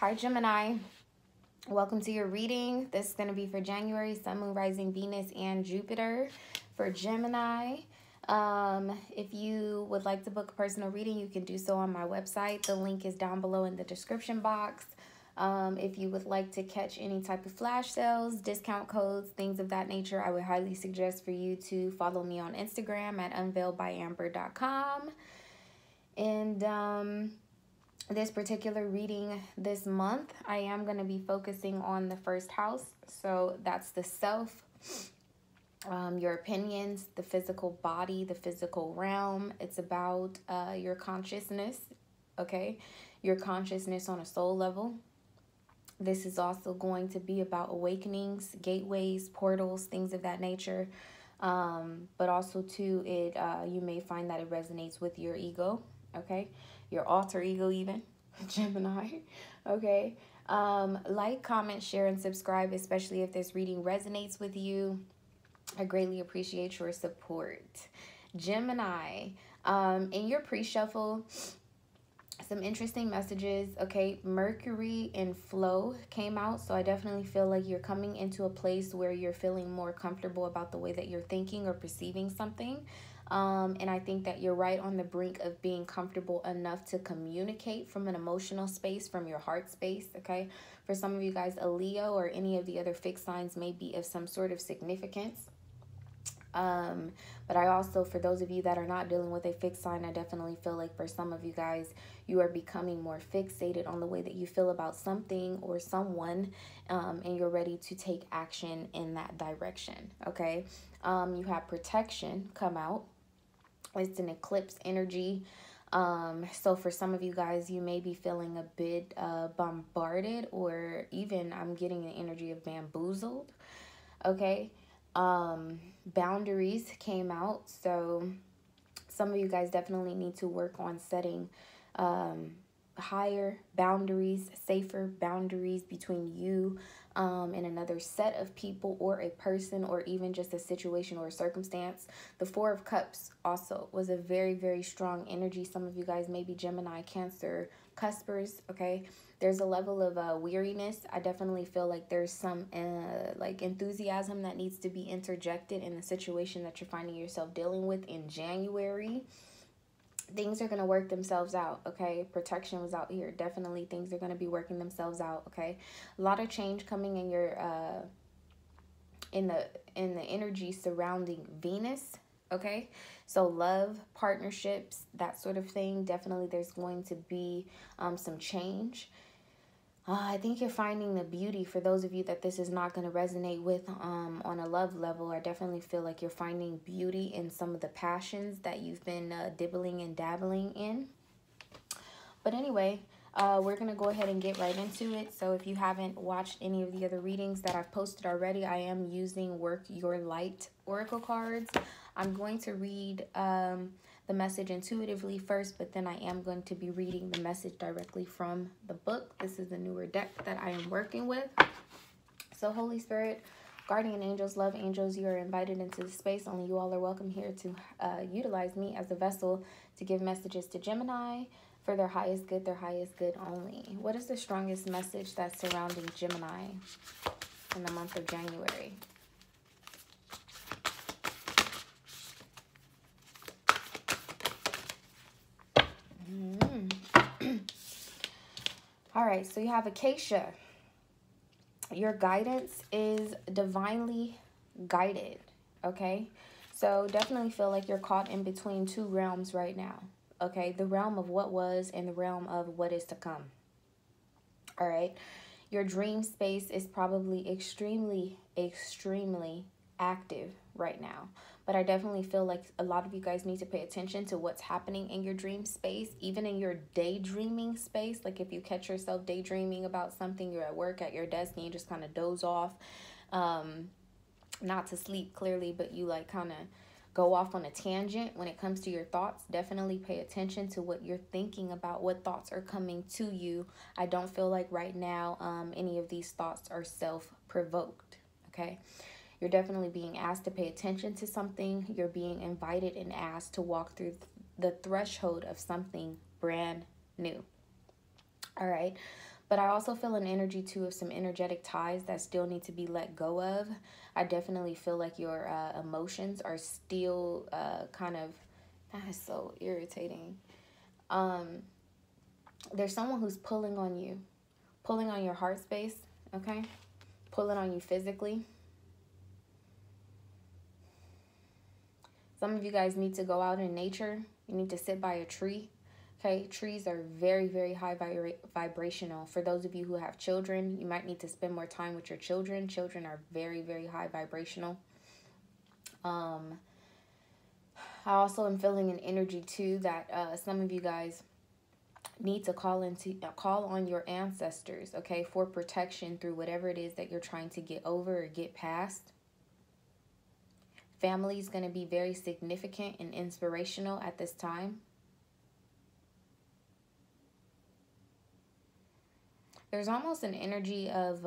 Hi, Gemini. Welcome to your reading. This is going to be for January, Sun, Moon, Rising, Venus, and Jupiter. For Gemini, if you would like to book a personal reading, you can do so on my website. The link is down below in the description box. If you would like to catch any type of flash sales, discount codes, things of that nature, I would highly suggest for you to follow me on Instagram at unveiledbyamber.com. And this particular reading this month, I am going to be focusing on the first house. So that's the self, your opinions, the physical body, the physical realm. It's about your consciousness, okay? Your consciousness on a soul level. This is also going to be about awakenings, gateways, portals, things of that nature. But also too, you may find that it resonates with your ego, okay? Your alter ego even, Gemini, okay? Like, comment, share, and subscribe, especially if this reading resonates with you. I greatly appreciate your support. Gemini, in your pre-shuffle, some interesting messages, okay? Mercury in flow came out, so I definitely feel like you're coming into a place where you're feeling more comfortable about the way that you're thinking or perceiving something. And I think that you're right on the brink of being comfortable enough to communicate from an emotional space, from your heart space, okay? For some of you guys, a Leo or any of the other fixed signs may be of some sort of significance. But I also, for those of you that are not dealing with a fixed sign, I definitely feel like for some of you guys, you are becoming more fixated on the way that you feel about something or someone, and you're ready to take action in that direction, okay? You have protection come out. It's an eclipse energy. So for some of you guys, you may be feeling a bit bombarded, or even I'm getting an energy of bamboozled, okay? Boundaries came out, so some of you guys definitely need to work on setting higher boundaries, safer boundaries between you and another set of people or a person, or even just a situation or a circumstance. The Four of Cups also was a very, very strong energy. Some of you guys may be Gemini, Cancer, cuspers, okay? There's a level of weariness. I definitely feel like there's some like enthusiasm that needs to be interjected in the situation that you're finding yourself dealing with in January. Things are going to work themselves out, okay? Protection was out here. Definitely things are going to be working themselves out, okay? A lot of change coming in your in the energy surrounding Venus, okay? So love, partnerships, that sort of thing. Definitely there's going to be some change. I think you're finding the beauty. For those of you that this is not going to resonate with on a love level, I definitely feel like you're finding beauty in some of the passions that you've been dibbling and dabbling in. But anyway, we're going to go ahead and get right into it. So if you haven't watched any of the other readings that I've posted already, I am using Work Your Light Oracle cards. I'm going to read the message intuitively first, but then I am going to be reading the message directly from the book. This is the newer deck that I am working with. So Holy Spirit, guardian angels, love angels, you are invited into the space. Only you all are welcome here to utilize me as a vessel to give messages to Gemini for their highest good only. What is the strongest message that's surrounding Gemini in the month of January? All right, so you have Acacia. Your guidance is divinely guided, okay? So definitely feel like you're caught in between two realms right now, okay? The realm of what was and the realm of what is to come, all right? Your dream space is probably extremely, extremely active right now. But I definitely feel like a lot of you guys need to pay attention to what's happening in your dream space, even in your daydreaming space. Like if you catch yourself daydreaming about something, you're at work, at your desk, and you just kind of doze off. Not to sleep clearly, but you like kind of go off on a tangent when it comes to your thoughts. Definitely pay attention to what you're thinking about, what thoughts are coming to you. I don't feel like right now any of these thoughts are self-provoked, okay? You're definitely being asked to pay attention to something. You're being invited and asked to walk through the threshold of something brand new. All right. But I also feel an energy too of some energetic ties that still need to be let go of. I definitely feel like your emotions are still kind of, that is so irritating. There's someone who's pulling on you, pulling on your heart space, okay? Pulling on you physically. Some of you guys need to go out in nature. You need to sit by a tree. Okay, trees are very, very high vibrational. For those of you who have children, you might need to spend more time with your children. Children are very, very high vibrational. I also am feeling an energy too that some of you guys need to call on your ancestors, okay, for protection through whatever it is that you're trying to get over or get past. Family is going to be very significant and inspirational at this time. There's almost an energy of,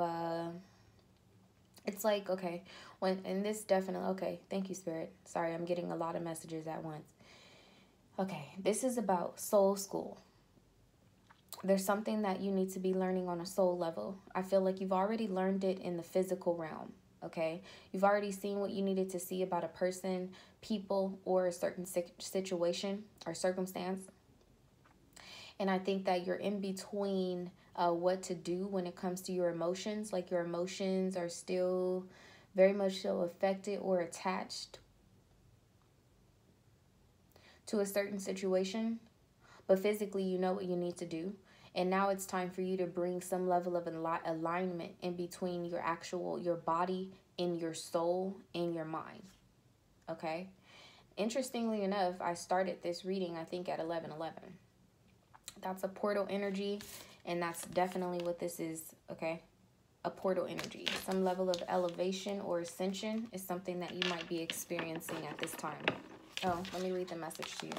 it's like, okay, and this definitely, okay, thank you, Spirit. Sorry, I'm getting a lot of messages at once. Okay, this is about soul school. There's something that you need to be learning on a soul level. I feel like you've already learned it in the physical realm, okay? You've already seen what you needed to see about a person, people, or a certain situation or circumstance. And I think that you're in between what to do when it comes to your emotions. Like your emotions are still very much so affected or attached to a certain situation. But physically, you know what you need to do. And now it's time for you to bring some level of alignment in between your body and your soul and your mind. Okay? Interestingly enough, I started this reading, I think, at 11:11. That's a portal energy, and that's definitely what this is, okay? A portal energy. Some level of elevation or ascension is something that you might be experiencing at this time. Oh, let me read the message to you.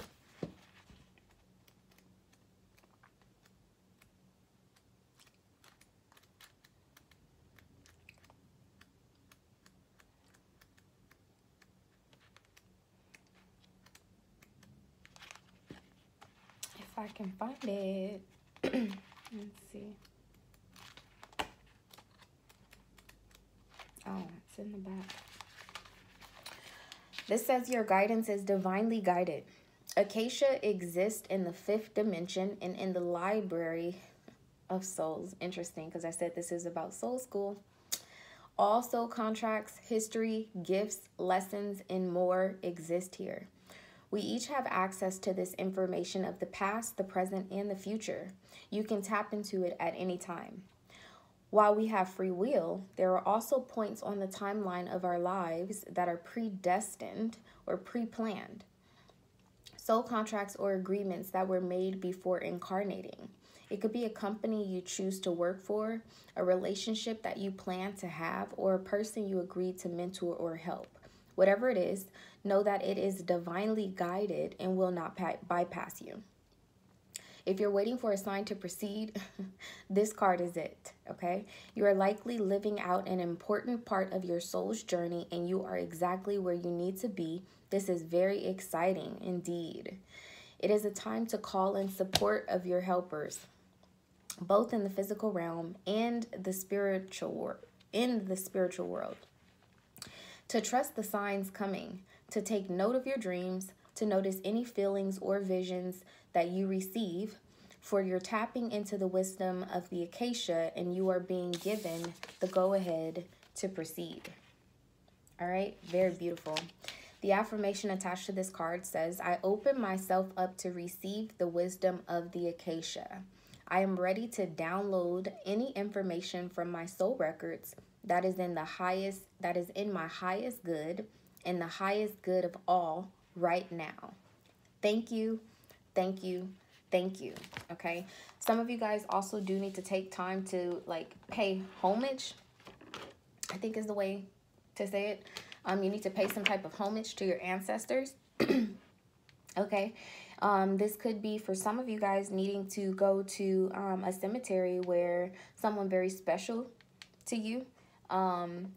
If I can find it. Let's see. Oh, it's in the back. This says your guidance is divinely guided. Acacia exists in the 5th dimension and in the library of souls. Interesting, because I said this is about soul school. All soul contracts, history, gifts, lessons, and more exist here. We each have access to this information of the past, the present, and the future. You can tap into it at any time. While we have free will, there are also points on the timeline of our lives that are predestined or pre-planned. Soul contracts or agreements that were made before incarnating. It could be a company you choose to work for, a relationship that you plan to have, or a person you agreed to mentor or help. Whatever it is, know that it is divinely guided and will not bypass you. If you're waiting for a sign to proceed, this card is it, okay? You are likely living out an important part of your soul's journey, and you are exactly where you need to be. This is very exciting indeed. It is a time to call in support of your helpers, both in the physical realm and the spiritual world. To trust the signs coming, to take note of your dreams, to notice any feelings or visions that you receive, for you're tapping into the wisdom of the acacia and you are being given the go-ahead to proceed. All right, very beautiful. The affirmation attached to this card says, I open myself up to receive the wisdom of the acacia. I am ready to download any information from my soul records that is in my highest good and the highest good of all right now. Thank you, thank you, thank you. Okay, some of you guys also do need to take time to pay homage, I think is the way to say it. You need to pay some type of homage to your ancestors. Okay, this could be for some of you guys needing to go to a cemetery where someone very special to you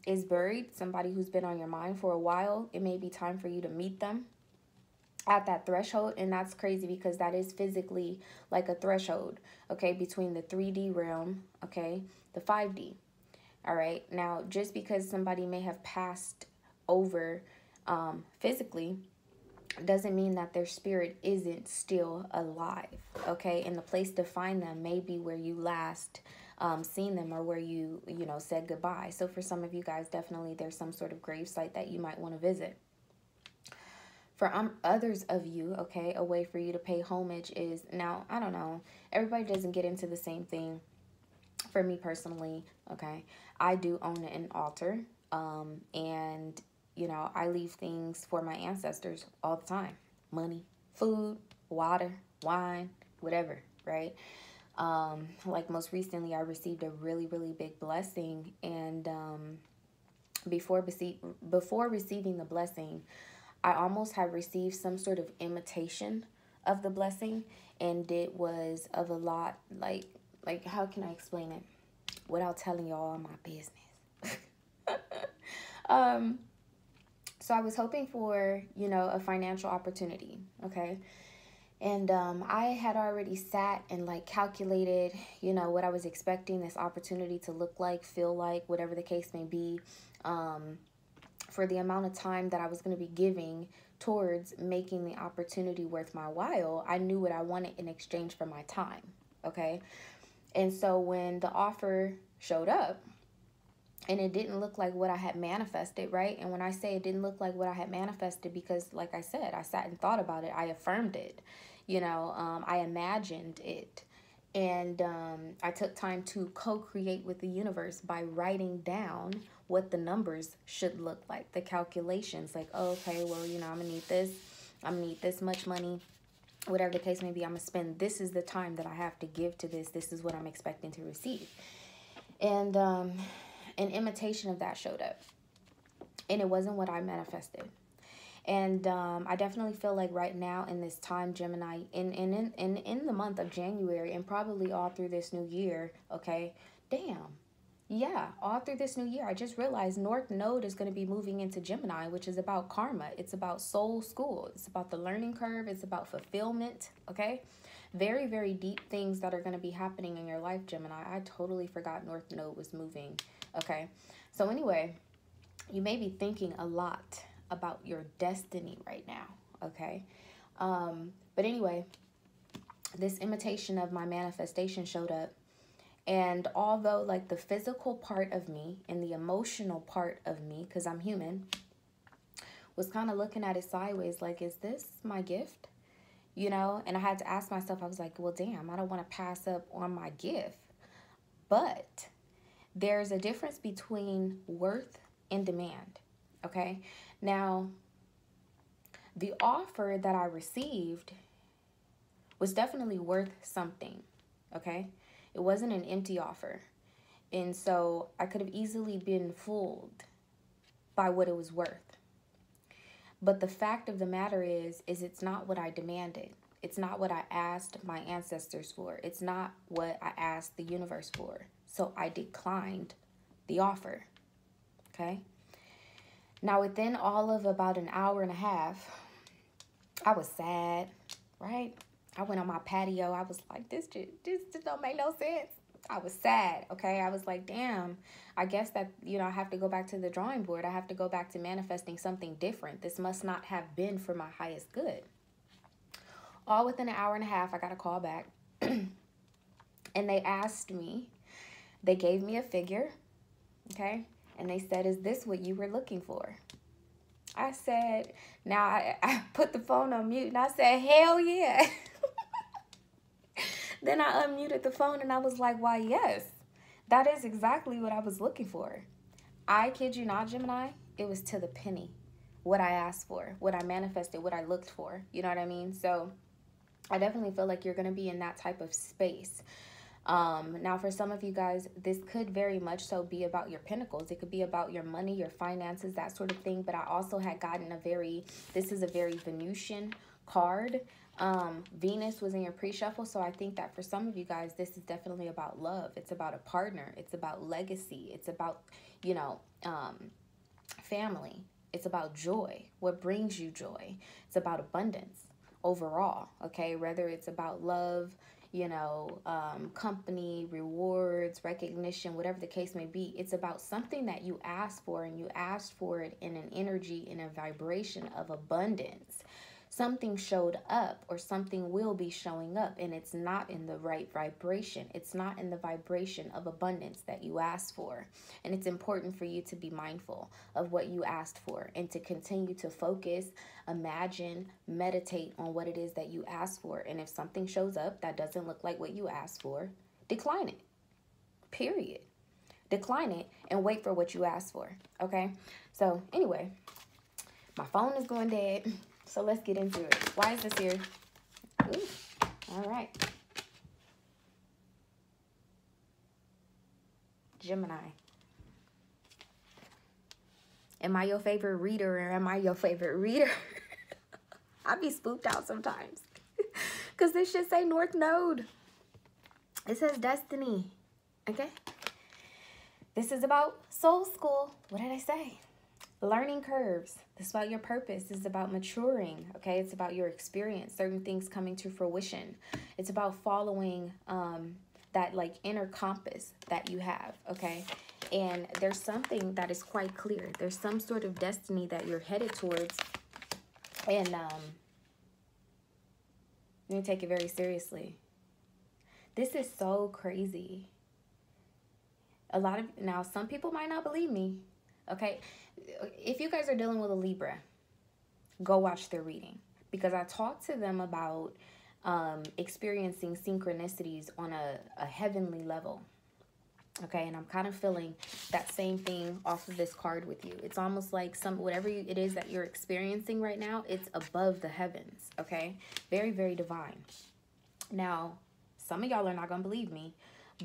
is buried, somebody who's been on your mind for a while. It may be time for you to meet them. at that threshold. And that's crazy because that is physically like a threshold, okay, between the 3D realm, okay, the 5D. All right. Now, just because somebody may have passed over physically doesn't mean that their spirit isn't still alive, okay? And the place to find them may be where you last seen them, or where you said goodbye. So for some of you guys, definitely there's some sort of grave site that you might want to visit. For others of you, okay, a way for you to pay homage is, now, I don't know, everybody doesn't get into the same thing. For me personally, okay, I do own an altar, and I leave things for my ancestors all the time. Money, food, water, wine, whatever, right? Like most recently, I received a really, really big blessing, and before receiving the blessing, I almost had received some sort of imitation of the blessing, and it was of a lot, like how can I explain it without telling y'all all my business? So I was hoping for, a financial opportunity, okay? And I had already sat and like calculated, what I was expecting this opportunity to look like, feel like, whatever the case may be, for the amount of time that I was going to be giving towards making the opportunity worth my while. I knew what I wanted in exchange for my time, okay? And so when the offer showed up, and it didn't look like what I had manifested, right? And when I say it didn't look like what I had manifested, because like I said, I sat and thought about it. I affirmed it, I imagined it. And I took time to co-create with the universe by writing down what the numbers should look like, the calculations, like, oh, okay, well, I'm gonna need this. I'm gonna need this much money. Whatever the case may be, I'm gonna spend, this is the time that I have to give to this. This is what I'm expecting to receive. And an imitation of that showed up, and it wasn't what I manifested. And I definitely feel like right now in this time, Gemini, in the month of January, and probably all through this new year, okay, yeah, all through this new year, I just realized North Node is going to be moving into Gemini, which is about karma. It's about soul school. It's about the learning curve. It's about fulfillment, okay? Very, very deep things that are going to be happening in your life, Gemini. I totally forgot North Node was moving, okay? So anyway, you may be thinking a lot about your destiny right now, okay? But anyway, this imitation of my manifestation showed up. And although like the physical part of me and the emotional part of me, because I'm human, was kind of looking at it sideways, like, is this my gift? And I had to ask myself, I was like, well, damn, I don't want to pass up on my gift. But there's a difference between worth and demand, okay? Now, the offer that I received was definitely worth something, okay? It wasn't an empty offer. And so I could have easily been fooled by what it was worth. But the fact of the matter is it's not what I demanded. It's not what I asked my ancestors for. It's not what I asked the universe for. So I declined the offer, okay? Now, within all of about an hour and a half, I was sad, right? I went on my patio. I was like, this just don't make no sense. I was sad, okay? I was like, damn, I guess that, I have to go back to the drawing board. I have to go back to manifesting something different. This must not have been for my highest good. All within an hour and a half, I got a call back. And they asked me, they gave me a figure, okay? And they said, is this what you were looking for? I said, now I put the phone on mute and I said, hell yeah. Then I unmuted the phone and I was like, why, yes, that is exactly what I was looking for. I kid you not, Gemini, it was to the penny what I asked for, what I manifested, what I looked for. You know what I mean? So I definitely feel like you're going to be in that type of space. Now, for some of you guys, this could very much so be about your pentacles. It could be about your money, your finances, that sort of thing. But I also had gotten this is a very Venusian card. Venus was in your pre-shuffle. So I think that for some of you guys, this is definitely about love. It's about a partner. It's about legacy. It's about, family. It's about joy. What brings you joy? It's about abundance overall, okay? Whether it's about love, you know, company, rewards, recognition, whatever the case may be. It's about something that you asked for, and you asked for it in an energy, in a vibration of abundance. Something showed up, or something will be showing up, and it's not in the right vibration. It's not in the vibration of abundance that you asked for. And it's important for you to be mindful of what you asked for, and to continue to focus, imagine, meditate on what it is that you asked for. And if something shows up that doesn't look like what you asked for, decline it. Period. Decline it and wait for what you asked for. Okay? So anyway, my phone is going dead. So let's get into it. Why is this here? Ooh, all right. Gemini. Am I your favorite reader, or am I your favorite reader? I be spooked out sometimes. Because this should say North Node. It says destiny. Okay? This is about soul school. What did I say? Learning curves. This is about your purpose. This is about maturing. Okay, it's about your experience, certain things coming to fruition. It's about following that like inner compass that you have. Okay, and there's something that is quite clear. There's some sort of destiny that you're headed towards, and you take it very seriously. This is so crazy. Now some people might not believe me. Okay, if you guys are dealing with a Libra, go watch their reading, because I talked to them about experiencing synchronicities on a heavenly level. Okay, and I'm kind of feeling that same thing off of this card with you. It's almost like whatever it is that you're experiencing right now, it's above the heavens. Okay, very, very divine. Now, some of y'all are not gonna believe me,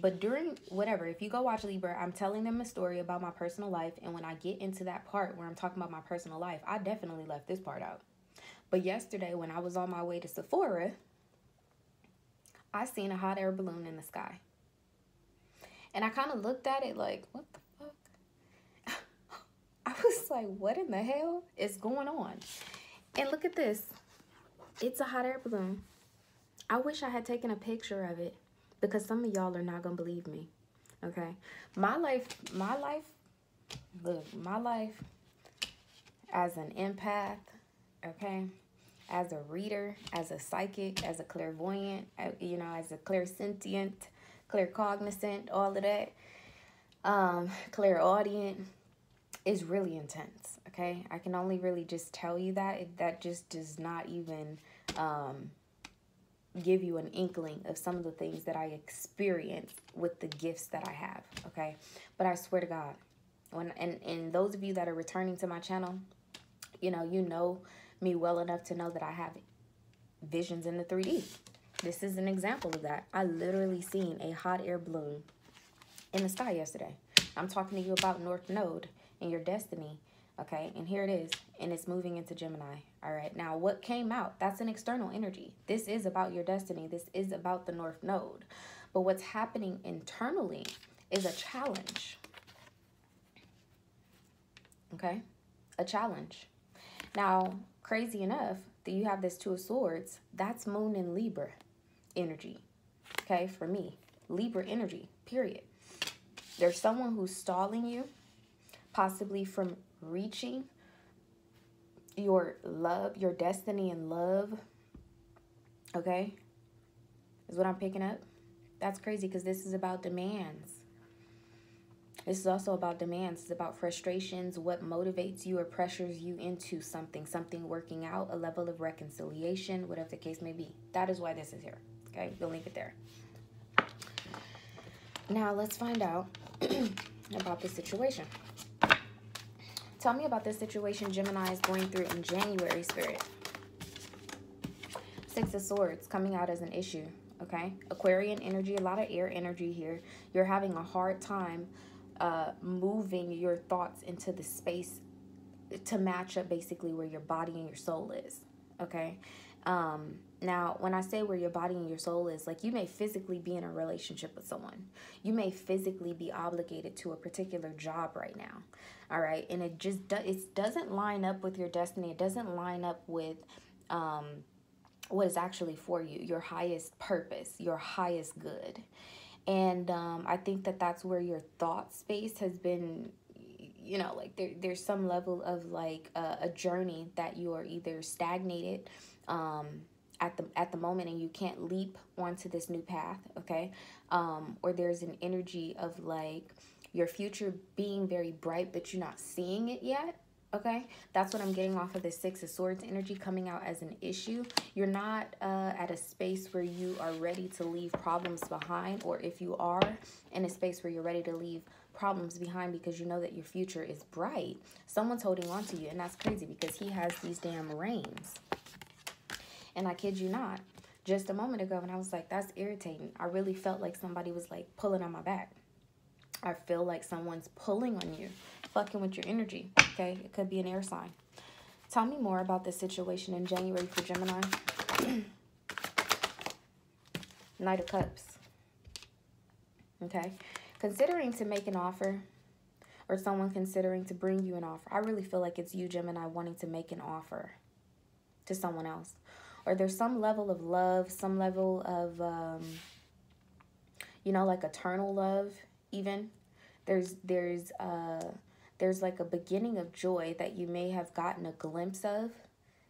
but during whatever, if you go watch Libra, I'm telling them a story about my personal life. And when I get into that part where I'm talking about my personal life, I definitely left this part out. But yesterday, when I was on my way to Sephora, I seen a hot air balloon in the sky. And I kind of looked at it like, what the fuck? I was like, what in the hell is going on? And look at this. It's a hot air balloon. I wish I had taken a picture of it, because some of y'all are not gonna believe me. Okay, my life as an empath, okay, as a reader, as a psychic, as a clairvoyant, you know, as a clairsentient, claircognizant, all of that, clairaudient, is really intense. Okay, I can only really just tell you that just does not even give you an inkling of some of the things that I experience with the gifts that I have. Okay, but I swear to God, and those of you that are returning to my channel, you know me well enough to know that I have visions in the 3D. This is an example of that. I literally seen a hot air balloon in the sky yesterday. I'm talking to you about North Node and your destiny. Okay, and here it is, and it's moving into Gemini. All right, now what came out, that's an external energy. This is about your destiny. This is about the North Node. But what's happening internally is a challenge. Okay, a challenge. Now, crazy enough that you have this Two of Swords, that's Moon in Libra energy. Okay, for me, Libra energy, period. There's someone who's stalling you, possibly from reaching your love, your destiny and love. Okay, is what I'm picking up. That's crazy, because this is about demands. This is also about demands. It's about frustrations, what motivates you or pressures you into something working out, a level of reconciliation, whatever the case may be. That is why this is here. Okay, we'll leave it there. Now let's find out about the situation. Tell me about this situation Gemini is going through in January, Spirit. Six of Swords coming out as an issue, okay? Aquarian energy, a lot of air energy here. You're having a hard time moving your thoughts into the space to match up basically where your body and your soul is, okay? Now, when I say where your body and your soul is, like, you may physically be in a relationship with someone. You may physically be obligated to a particular job right now. All right. And it just it doesn't line up with your destiny. It doesn't line up with what is actually for you, your highest purpose, your highest good. And I think that that's where your thought space has been, you know, like there's some level of like a journey that you are either stagnated at the moment and you can't leap onto this new path, okay? Or there's an energy of like your future being very bright, but you're not seeing it yet. Okay, that's what I'm getting off of the Six of Swords energy coming out as an issue. You're not at a space where you are ready to leave problems behind, or if you are in a space where you're ready to leave problems behind because you know that your future is bright, someone's holding on to you, and that's crazy because he has these damn reins. And I kid you not, just a moment ago, and I was like, that's irritating. I really felt like somebody was like pulling on my back. I feel like someone's pulling on you, fucking with your energy, okay? It could be an air sign. Tell me more about this situation in January for Gemini. Knight of Cups. Okay? Considering to make an offer, or someone considering to bring you an offer. I really feel like it's you, Gemini, wanting to make an offer to someone else. Or there's some level of love, some level of, you know, like eternal love, even. There's like a beginning of joy that you may have gotten a glimpse of.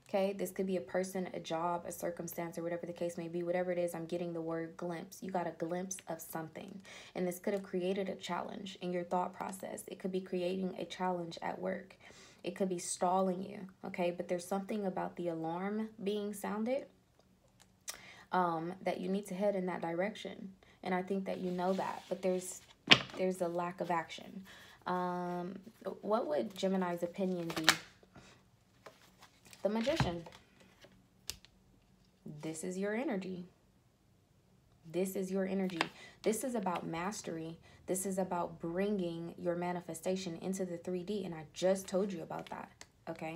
Okay, this could be a person, a job, a circumstance, or whatever the case may be. Whatever it is, I'm getting the word glimpse. You got a glimpse of something. And this could have created a challenge in your thought process. It could be creating a challenge at work. It could be stalling you, okay? But there's something about the alarm being sounded that you need to head in that direction. And I think that you know that. But there's a lack of action. What would Gemini's opinion be? The Magician. This is your energy. This is your energy. This is about mastery. This is about bringing your manifestation into the 3D. And I just told you about that, okay?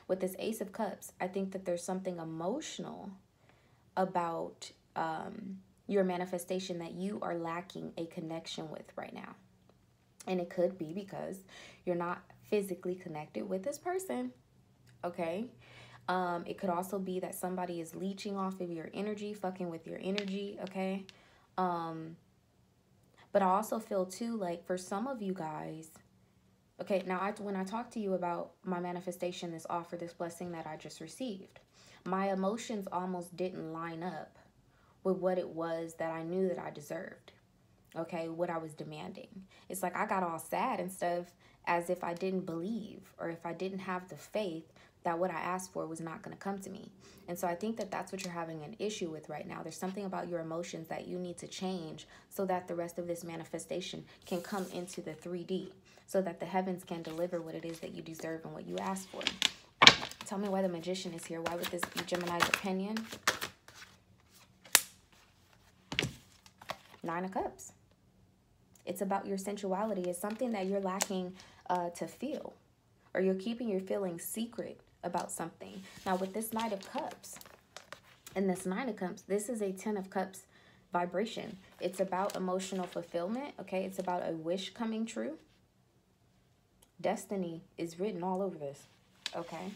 With this Ace of Cups, I think that there's something emotional about your manifestation that you are lacking a connection with right now. And it could be because you're not physically connected with this person, okay? It could also be that somebody is leeching off of your energy, fucking with your energy, okay? But I also feel too, like for some of you guys, okay, now when I talk to you about my manifestation, this offer, this blessing that I just received, my emotions almost didn't line up with what it was that I knew that I deserved, okay, what I was demanding. It's like I got all sad and stuff as if I didn't believe or if I didn't have the faith that what I asked for was not going to come to me. And so I think that that's what you're having an issue with right now. There's something about your emotions that you need to change so that the rest of this manifestation can come into the 3D, so that the heavens can deliver what it is that you deserve and what you asked for. Tell me why the Magician is here. Why would this be Gemini's opinion? Nine of Cups. It's about your sensuality. It's something that you're lacking to feel, or you're keeping your feelings secret about something. Now with this Knight of Cups and this Nine of Cups, this is a 10 of Cups vibration. It's about emotional fulfillment, okay? It's about a wish coming true. Destiny is written all over this, okay?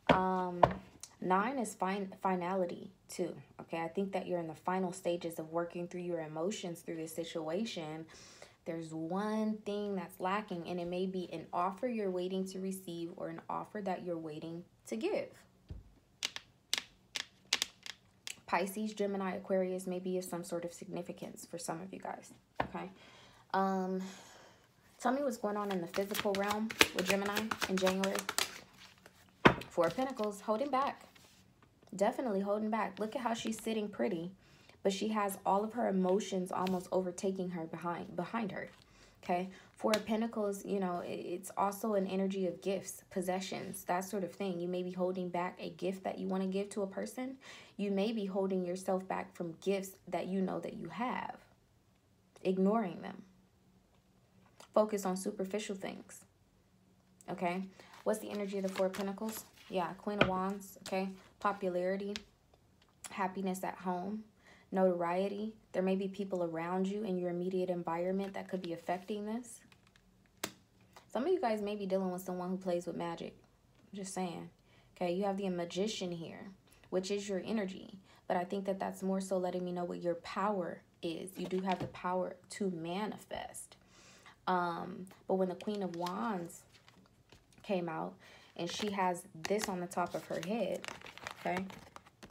9 is finality too, okay? I think that you're in the final stages of working through your emotions through this situation. There's one thing that's lacking, and it may be an offer you're waiting to receive or an offer that you're waiting to give. Pisces, Gemini, Aquarius may be of some sort of significance for some of you guys, okay? Tell me what's going on in the physical realm with Gemini in January. Four of Pentacles, holding back. Definitely holding back. Look at how she's sitting pretty, but she has all of her emotions almost overtaking her behind her, okay? Four of Pentacles, you know, it's also an energy of gifts, possessions, that sort of thing. You may be holding back a gift that you want to give to a person. You may be holding yourself back from gifts that you know that you have, ignoring them. Focus on superficial things, okay? What's the energy of the Four of Pentacles? Yeah, Queen of Wands, okay? Popularity. happiness at home, notoriety. There may be people around you in your immediate environment that could be affecting this. Some of you guys may be dealing with someone who plays with magic. I'm just saying. Okay, you have the Magician here, which is your energy. But I think that that's more so letting me know what your power is. You do have the power to manifest. But when the Queen of Wands came out, and she has this on the top of her head, okay?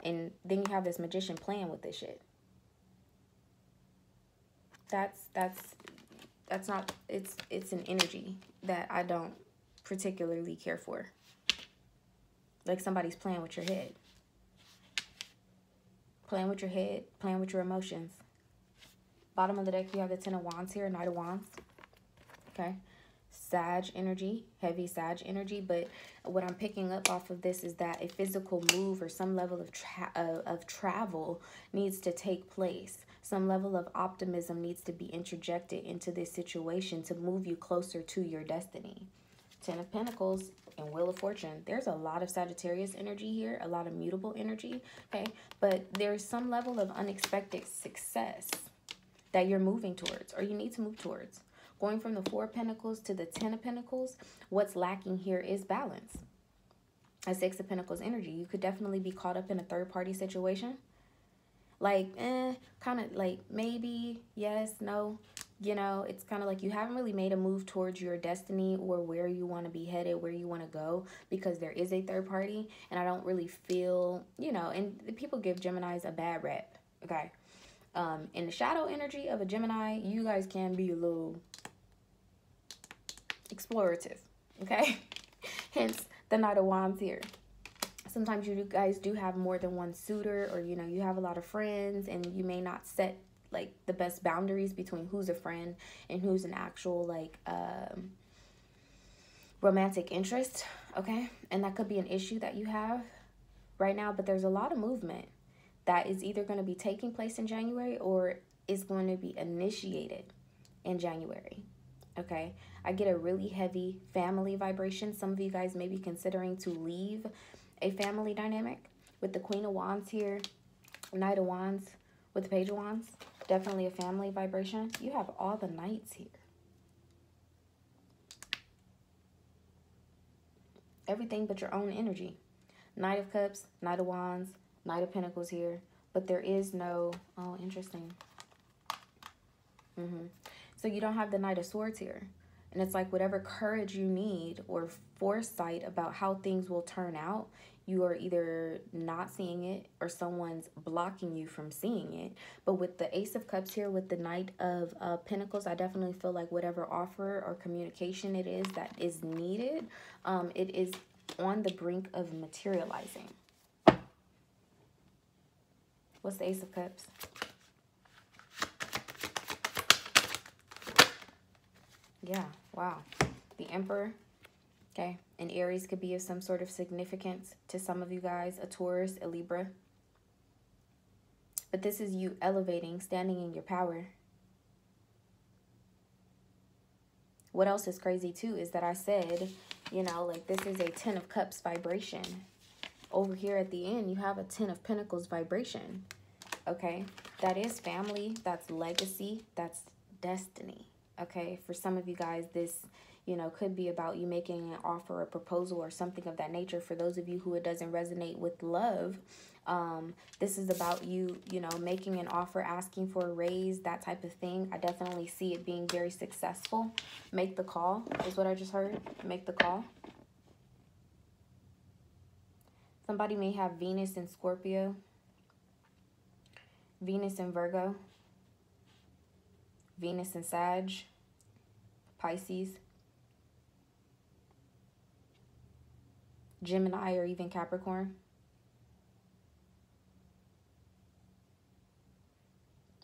And then you have this Magician playing with this shit. That's not, it's an energy that I don't particularly care for. Like somebody's playing with your head. Playing with your head, playing with your emotions. Bottom of the deck, you have the Ten of Wands here, Knight of Wands. Okay. Sag energy, heavy Sag energy. But what I'm picking up off of this is that a physical move or some level of travel needs to take place. Some level of optimism needs to be interjected into this situation to move you closer to your destiny. Ten of Pentacles and Wheel of Fortune. There's a lot of Sagittarius energy here, a lot of mutable energy, okay? But there's some level of unexpected success that you're moving towards, or you need to move towards. Going from the Four of Pentacles to the Ten of Pentacles, what's lacking here is balance. A Six of Pentacles energy. You could definitely be caught up in a third-party situation. Like, kind of like maybe, yes, no. You know, it's kind of like you haven't really made a move towards your destiny or where you want to be headed, where you want to go, because there is a third party. And I don't really feel, you know, and the people give Geminis a bad rep, okay? In the shadow energy of a Gemini, you guys can be a little explorative, okay? Hence the Knight of Wands here. Sometimes you guys do have more than one suitor, or, you know, you have a lot of friends and you may not set like the best boundaries between who's a friend and who's an actual like romantic interest, okay? And that could be an issue that you have right now, but there's a lot of movement that is either going to be taking place in January or is going to be initiated in January, okay? I get a really heavy family vibration. Some of you guys may be considering to leave a family dynamic with the Queen of Wands here, Knight of Wands with the Page of Wands. Definitely a family vibration. You have all the Knights here. Everything but your own energy. Knight of Cups, Knight of Wands, Knight of Pentacles here. But there is no... Oh, interesting. So you don't have the Knight of Swords here. And it's like whatever courage you need or foresight about how things will turn out, you are either not seeing it or someone's blocking you from seeing it. But with the Ace of Cups here, with the Knight of Pentacles, I definitely feel like whatever offer or communication it is that is needed, it is on the brink of materializing. What's the Ace of Cups? Yeah, wow. The Emperor. Okay, and Aries could be of some sort of significance to some of you guys. A Taurus, a Libra. But this is you elevating, standing in your power. What else is crazy too is that I said, you know, like this is a Ten of Cups vibration. Over here at the end, you have a Ten of Pentacles vibration. Okay, that is family, that's legacy, that's destiny. Okay, for some of you guys, this, you know, could be about you making an offer, a proposal, or something of that nature. For those of you who it doesn't resonate with love, this is about you, you know, making an offer, asking for a raise, that type of thing. I definitely see it being very successful. Make the call is what I just heard. Make the call. Somebody may have Venus in Scorpio, Venus in Virgo, Venus in Sag, Pisces, Gemini, or even Capricorn.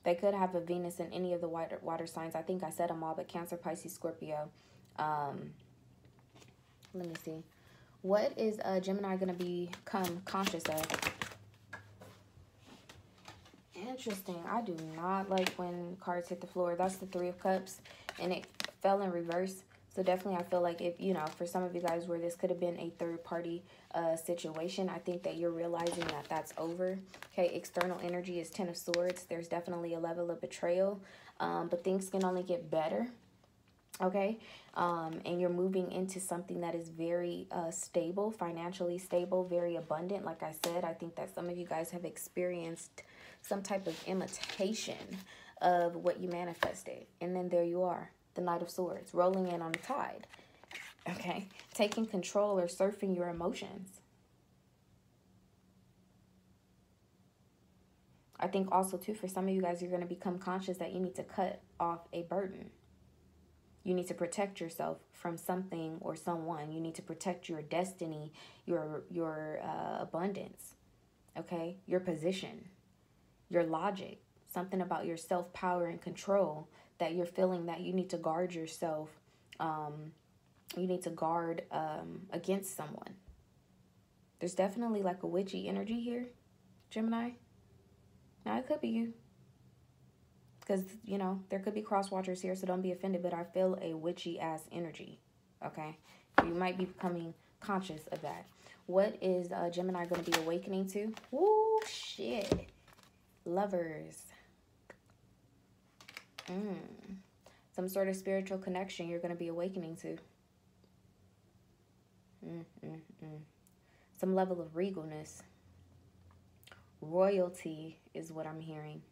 They could have a Venus in any of the water signs. I think I said them all, but Cancer, Pisces, Scorpio. Let me see. What is Gemini going to become conscious of? Interesting. I do not like when cards hit the floor. That's the Three of Cups, and it fell in reverse. So definitely I feel like if, you know, for some of you guys where this could have been a third party situation, I think that you're realizing that that's over. Okay, external energy is Ten of Swords. There's definitely a level of betrayal, but things can only get better. Okay, and you're moving into something that is very stable, financially stable, very abundant. Like I said, I think that some of you guys have experienced some type of imitation of what you manifested. And then there you are, the Knight of Swords, rolling in on the tide. Okay, taking control or surfing your emotions. I think also too, for some of you guys, you're going to become conscious that you need to cut off a burden. You need to protect yourself from something or someone. You need to protect your destiny, your abundance, okay? Your position, your logic, something about your self-power and control that you're feeling that you need to guard yourself. You need to guard against someone. There's definitely like a witchy energy here, Gemini. Now, it could be you. Because, you know, there could be cross watchers here, so don't be offended. But I feel a witchy-ass energy, okay? You might be becoming conscious of that. What is Gemini going to be awakening to? Ooh, shit. Lovers. Some sort of spiritual connection you're going to be awakening to. Some level of regalness. Royalty is what I'm hearing.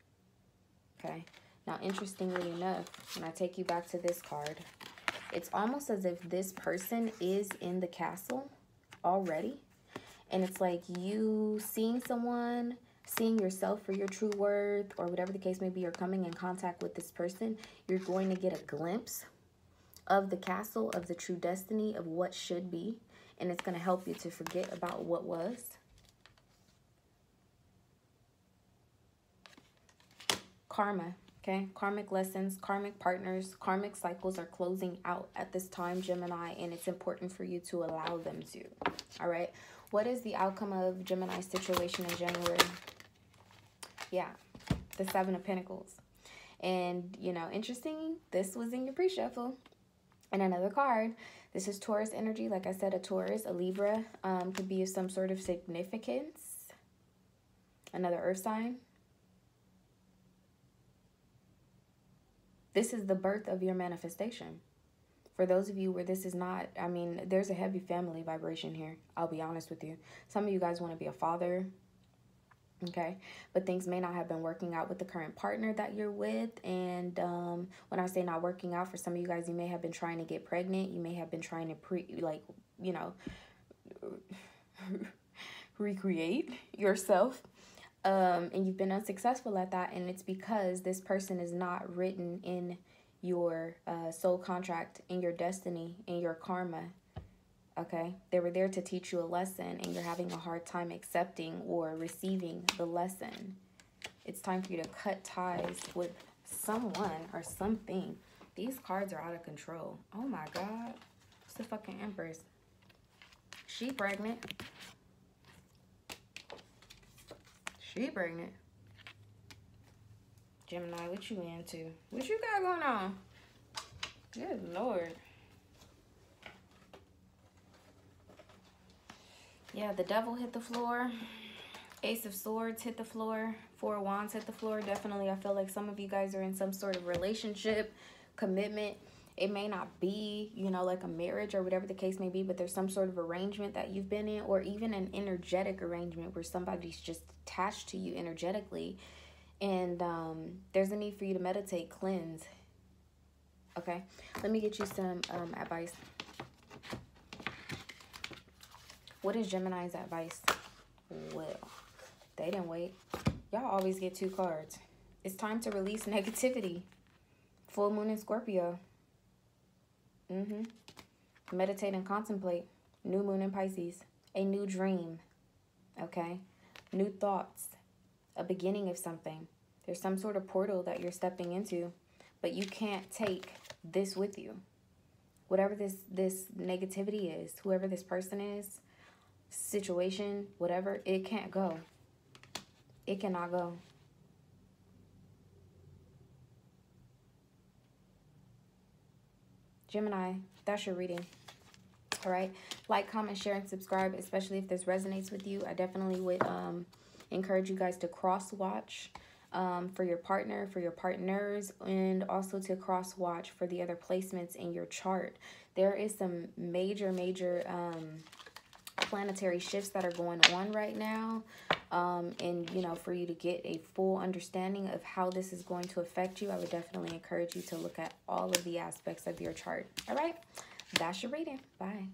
Okay. Now, interestingly enough, when I take you back to this card, it's almost as if this person is in the castle already. And it's like you seeing someone, seeing yourself for your true worth, or whatever the case may be, or coming in contact with this person, you're going to get a glimpse of the castle, of the true destiny, of what should be. And it's going to help you to forget about what was. Karma. Okay, karmic lessons, karmic partners, karmic cycles are closing out at this time, Gemini, and it's important for you to allow them to. All right, what is the outcome of Gemini's situation in January? Yeah, the Seven of Pentacles. And, you know, interesting, this was in your pre-shuffle. And another card, this is Taurus energy. Like I said, a Taurus, a Libra, could be of some sort of significance. Another earth sign. This is the birth of your manifestation. For those of you where this is not, I mean, there's a heavy family vibration here. I'll be honest with you. Some of you guys want to be a father, okay? But things may not have been working out with the current partner that you're with. And when I say not working out, for some of you guys, you may have been trying to get pregnant. You may have been trying to recreate yourself. And you've been unsuccessful at that, and it's because this person is not written in your soul contract, in your destiny, in your karma, okay? They were there to teach you a lesson, and you're having a hard time accepting or receiving the lesson. It's time for you to cut ties with someone or something. These cards are out of control. Oh, my God. It's the fucking Empress. She pregnant. She pregnant. Gemini, what you into? What you got going on? Good Lord. Yeah, the Devil hit the floor. Ace of Swords hit the floor. Four of Wands hit the floor. Definitely, I feel like some of you guys are in some sort of relationship, commitment. It may not be, you know, like a marriage or whatever the case may be, but there's some sort of arrangement that you've been in, or even an energetic arrangement where somebody's just attached to you energetically. And there's a need for you to meditate, cleanse. Okay, let me get you some advice. What is Gemini's advice? Well, they didn't wait. Y'all always get two cards. It's time to release negativity. Full moon in Scorpio. Meditate and contemplate. New moon in Pisces. A new dream. Okay? New thoughts. A beginning of something. There's some sort of portal that you're stepping into, but you can't take this with you. Whatever this negativity is, whoever this person is, situation, whatever, it can't go. It cannot go. Gemini, that's your reading. All right. Like, comment, share, and subscribe, especially if this resonates with you. I definitely would encourage you guys to cross-watch for your partner, for your partners, and also to cross-watch for the other placements in your chart. There is some major planetary shifts that are going on right now, and you know, for you to get a full understanding of how this is going to affect you, I would definitely encourage you to look at all of the aspects of your chart. All right, that's your reading. Bye.